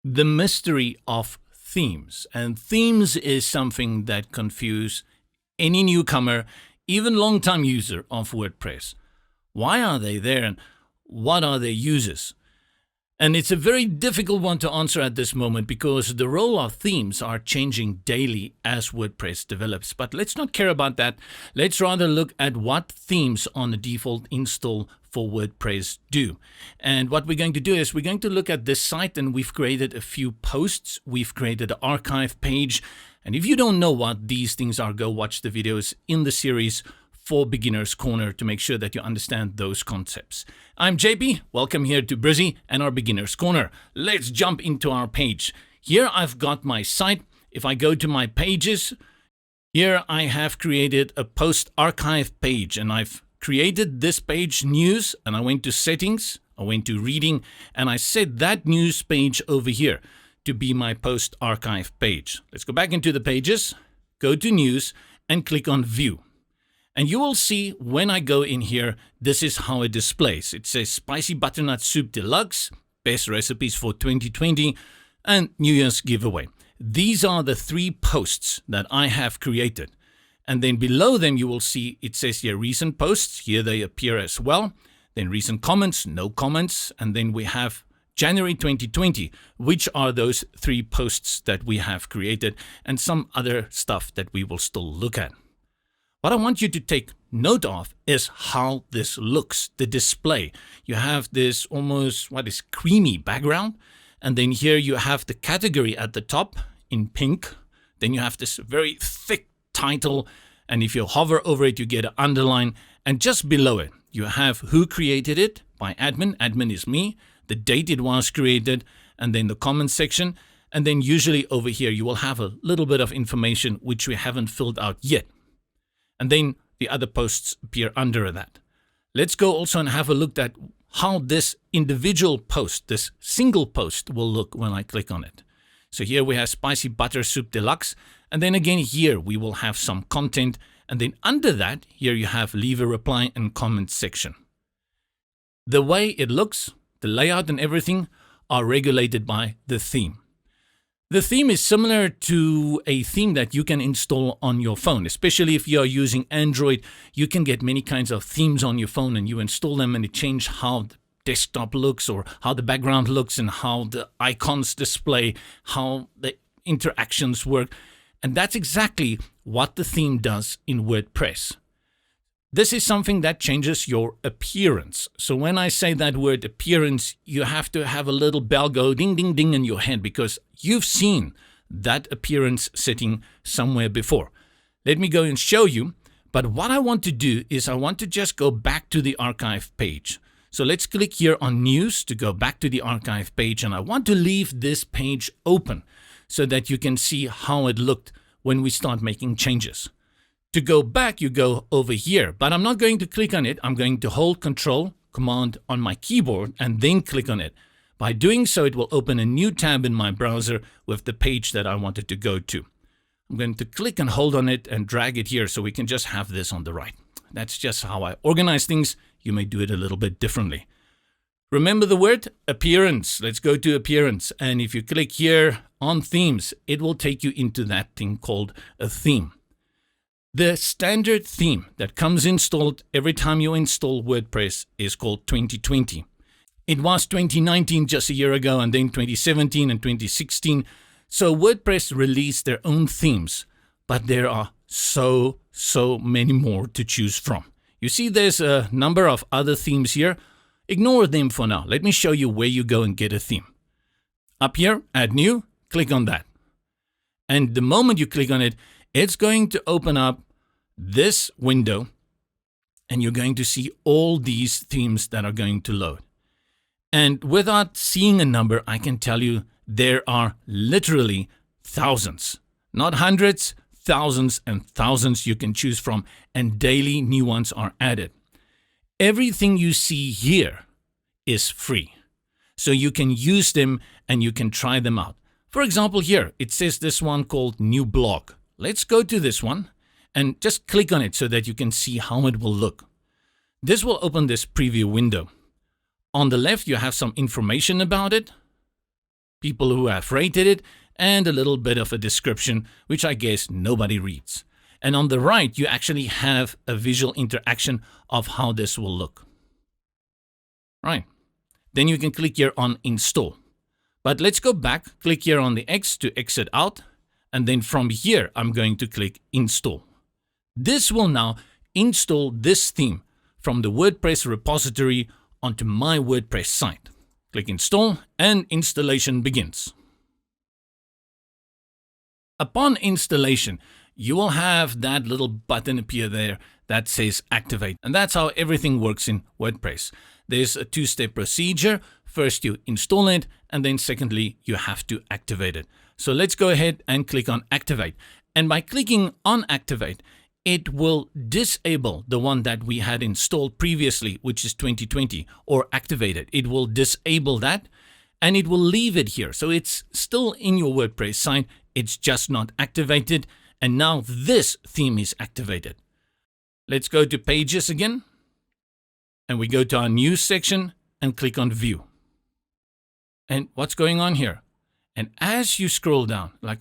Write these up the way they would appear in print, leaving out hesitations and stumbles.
The mystery of themes. And themes is something that confuse any newcomer, even long-time user of WordPress. Why are they there and what are their uses? And it's a very difficult one to answer at this moment because the role of themes are changing daily as WordPress develops. But let's not care about that. Let's rather look at what themes on the default install for WordPress do. And what we're going to do is we're going to look at this site, and we've created a few posts. We've created an archive page. And if you don't know what these things are, go watch the videos in the series for Beginner's Corner to make sure that you understand those concepts. I'm JP, welcome here to Brizy and our Beginner's Corner. Let's jump into our page. Here I've got my site. If I go to my pages, here I have created a post archive page, and I've created this page news, and I went to settings, I went to reading, and I set that news page over here to be my post archive page. Let's go back into the pages, go to news and click on view. And you will see when I go in here, this is how it displays. It says Spicy Butternut Soup Deluxe, Best Recipes for 2020, and New Year's Giveaway. These are the 3 posts that I have created. And then below them, you will see it says here recent posts. Here they appear as well. Then recent comments, no comments. And then we have January 2020, which are those 3 posts that we have created, and some other stuff that we will still look at. What I want you to take note of is how this looks, the display. You have this almost, creamy background. And then here you have the category at the top in pink. Then you have this very thick title. And if you hover over it, you get an underline. And just below it, you have who created it by admin. Admin is me. The date it was created. And then the comment section. And then usually over here, you will have a little bit of information which we haven't filled out yet. And then the other posts appear under that. Let's go also and have a look at how this individual post, this single post, will look when I click on it. So here we have Spicy Butter Soup Deluxe. And then again here we will have some content. And then under that, here you have leave a reply and comment section. The way it looks, the layout and everything are regulated by the theme. The theme is similar to a theme that you can install on your phone, especially if you're using Android. You can get many kinds of themes on your phone and you install them and it changes how the desktop looks or how the background looks and how the icons display, how the interactions work. And that's exactly what the theme does in WordPress. This is something that changes your appearance. So when I say that word appearance, you have to have a little bell go ding, ding, ding in your head because you've seen that appearance setting somewhere before. Let me go and show you. But what I want to do is I want to just go back to the archive page. So let's click here on news to go back to the archive page. And I want to leave this page open so that you can see how it looked when we start making changes. To go back, you go over here, but I'm not going to click on it. I'm going to hold Control, Command on my keyboard and then click on it. By doing so, it will open a new tab in my browser with the page that I wanted to go to. I'm going to click and hold on it and drag it here so we can just have this on the right. That's just how I organize things. You may do it a little bit differently. Remember the word appearance. Let's go to appearance. And if you click here on themes, it will take you into that thing called a theme. The standard theme that comes installed every time you install WordPress is called 2020. It was 2019 just a year ago, and then 2017 and 2016. So WordPress released their own themes, but there are so many more to choose from. You see there's a number of other themes here. Ignore them for now. Let me show you where you go and get a theme. Up here, add new, click on that. And the moment you click on it, it's going to open up this window and you're going to see all these themes that are going to load. And without seeing a number, I can tell you there are literally thousands, not hundreds, thousands and thousands you can choose from, and daily new ones are added. Everything you see here is free, so you can use them and you can try them out. For example, here it says this one called New Blog. Let's go to this one and just click on it so that you can see how it will look. This will open this preview window. On the left, you have some information about it. people who have rated it, and a little bit of a description, which I guess nobody reads. And on the right, you actually have a visual interaction of how this will look. Right. Then you can click here on Install. But let's go back, click here on the X to exit out, and then from here, I'm going to click Install. This will now install this theme from the WordPress repository onto my WordPress site. Click Install, and installation begins. Upon installation, you will have that little button appear there that says Activate, and that's how everything works in WordPress. There's a two-step procedure. First, you install it, and then secondly, you have to activate it. So let's go ahead and click on Activate. And by clicking on Activate, it will disable the one that we had installed previously, which is 2020, or activate it. It will disable that, and it will leave it here. So it's still in your WordPress site. It's just not activated. And now this theme is activated. Let's go to Pages again. And we go to our News section and click on View. And what's going on here? And as you scroll down, like,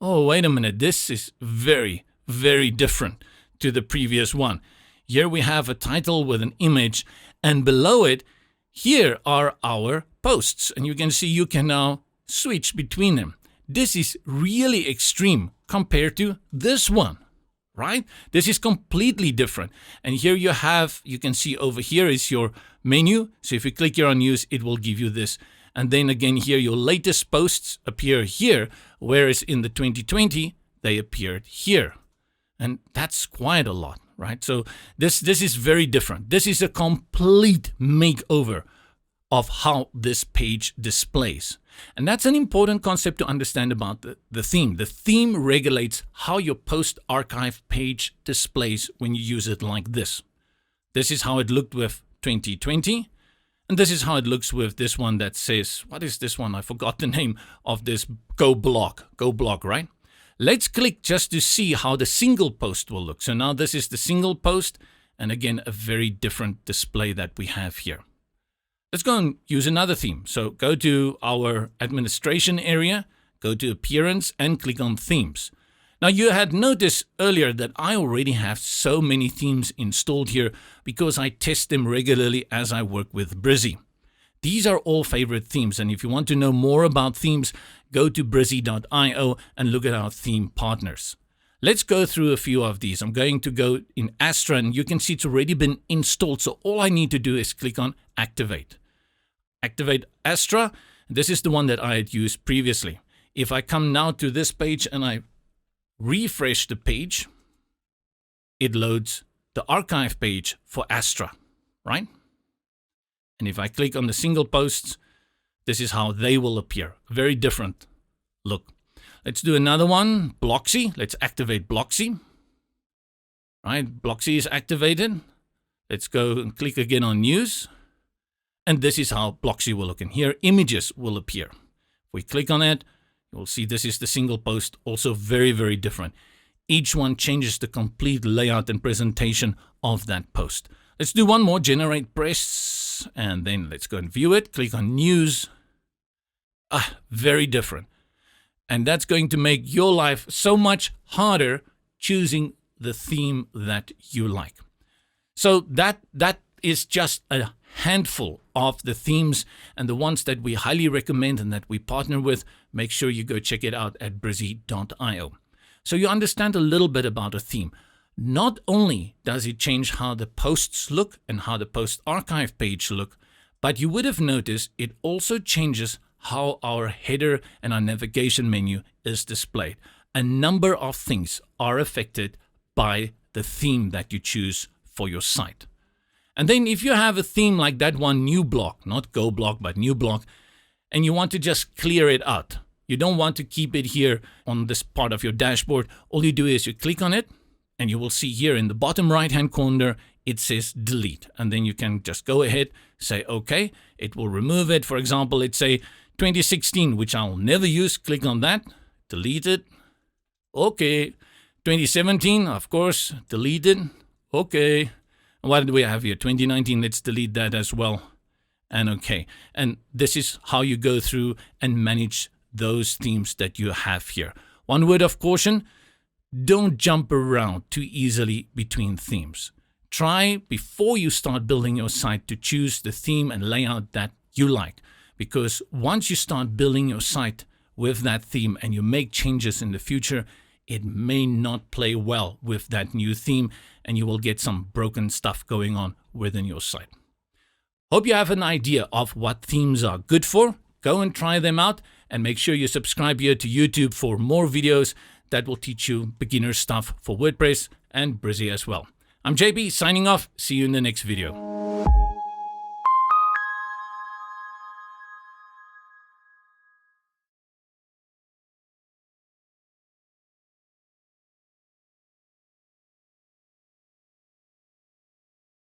oh, wait a minute, this is very, very different to the previous one. Here we have a title with an image, and below it, here are our posts. And you can see you can now switch between them. This is really extreme compared to this one, right? This is completely different. And here you can see over here is your menu. So if you click here on News, it will give you this. And then again here, your latest posts appear here, whereas in the 2020, they appeared here. And that's quite a lot, right? So this is very different. This is a complete makeover of how this page displays. And that's an important concept to understand about the theme. The theme regulates how your post archive page displays when you use it like this. This is how it looked with 2020. And this is how it looks with this one that says, what is this one? I forgot the name of this Go Blog, right? Let's click just to see how the single post will look. So now this is the single post, and again, a very different display that we have here. Let's go and use another theme. So go to our administration area, go to Appearance, and click on Themes. Now you had noticed earlier that I already have so many themes installed here because I test them regularly as I work with Brizy. These are all favorite themes, and if you want to know more about themes, go to Brizy.io and look at our theme partners. Let's go through a few of these. I'm going to go in Astra, and you can see it's already been installed, so all I need to do is click on Activate. Activate Astra. This is the one that I had used previously. If I come now to this page and I refresh the page, it loads the archive page for Astra, right? And if I click on the single posts, this is how they will appear. Very different look. Let's do another one, Bloxy. Let's activate Bloxy. Right, Bloxy is activated. Let's go and click again on News. And this is how Bloxy will look. And here, images will appear. If we click on it, you'll see this is the single post, also very, very different. Each one changes the complete layout and presentation of that post. Let's do one more, Generate Press, and then let's go and view it. Click on News. Very different. And that's going to make your life so much harder choosing the theme that you like. So that is just a handful of the themes and the ones that we highly recommend and that we partner with. Make sure you go check it out at Brizy.io. So you understand a little bit about a theme. Not only does it change how the posts look and how the post archive page look, but you would have noticed it also changes how our header and our navigation menu is displayed. A number of things are affected by the theme that you choose for your site. And then if you have a theme like that one, New Block, not Go Block, but New Block, and you want to just clear it out, you don't want to keep it here on this part of your dashboard, all you do is you click on it, and you will see here in the bottom right-hand corner, it says delete. And then you can just go ahead, say, okay, it will remove it. For example, let's say 2016, which I'll never use. Click on that, delete it. Okay. 2017, of course, delete it. Okay. What do we have here? 2019, let's delete that as well. and OK. And this is how you go through and manage those themes that you have here. One word of caution: don't jump around too easily between themes. Try before you start building your site to choose the theme and layout that you like, because once you start building your site with that theme and you make changes in the future, it may not play well with that new theme and you will get some broken stuff going on within your site. Hope you have an idea of what themes are good for. Go and try them out, and make sure you subscribe here to YouTube for more videos that will teach you beginner stuff for WordPress and Brizy as well. I'm JB signing off. See you in the next video.